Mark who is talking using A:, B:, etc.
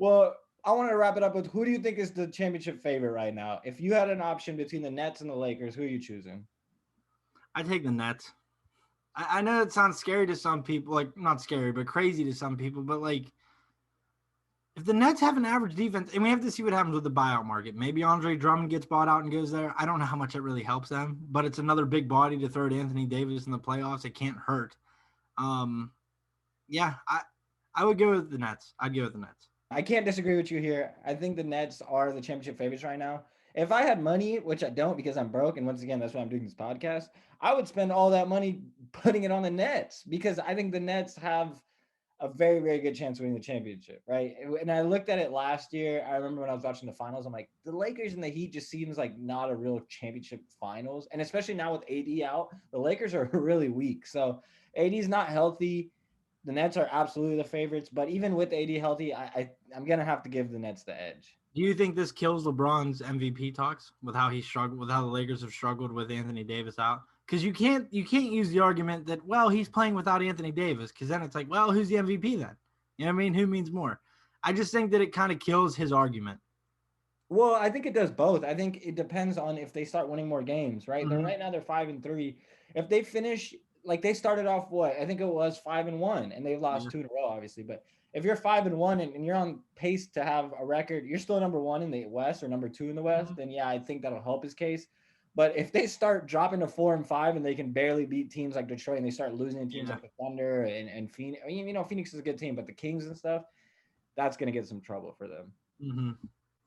A: Well, I want to wrap it up with who do you think is the championship favorite right now? If you had an option between the Nets and the Lakers, who are you choosing?
B: I take the Nets. I know it sounds scary to some people, like not scary, but crazy to some people. But like, if the Nets have an average defense, and we have to see what happens with the buyout market. Maybe Andre Drummond gets bought out and goes there. I don't know how much it really helps them, but it's another big body to throw to Anthony Davis in the playoffs. It can't hurt. Um, yeah, I would go with the Nets. I'd go with the Nets.
A: I can't disagree with you here. I think the Nets are the championship favorites right now. If I had money, which I don't because I'm broke, and once again, that's why I'm doing this podcast, I would spend all that money putting it on the Nets because I think the Nets have a very, very good chance of winning the championship, right? And I looked at it last year. I remember when I was watching the finals, I'm like, the Lakers and the Heat just seems like not a real championship finals. And especially now with AD out, the Lakers are really weak. So AD's not healthy. The Nets are absolutely the favorites, but even with AD healthy, I'm gonna have to give the Nets the edge.
B: Do you think this kills LeBron's MVP talks with how he struggled, with how the Lakers have struggled with Anthony Davis out? Because you can't use the argument that he's playing without Anthony Davis, because then it's like, well, who's the MVP then? You know what I mean? Who means more? I just think that it kind of kills his argument.
A: Well, I think it does both. I think it depends on if they start winning more games, right? They're
B: Mm-hmm.
A: right now they're 5-3. If they finish like they started off what I think it was 5-1, and they've
B: Yeah.
A: lost two in a row, obviously. But if you're 5-1 and you're on pace to have a record, you're still number one in the West or number two in the West, then yeah, I think that'll help his case. But if they start dropping to 4-5 and they can barely beat teams like Detroit and they start losing to teams
B: Yeah.
A: like the Thunder and Phoenix, I mean, Phoenix is a good team, but the Kings and stuff, that's gonna get some trouble for them.
B: Mm-hmm.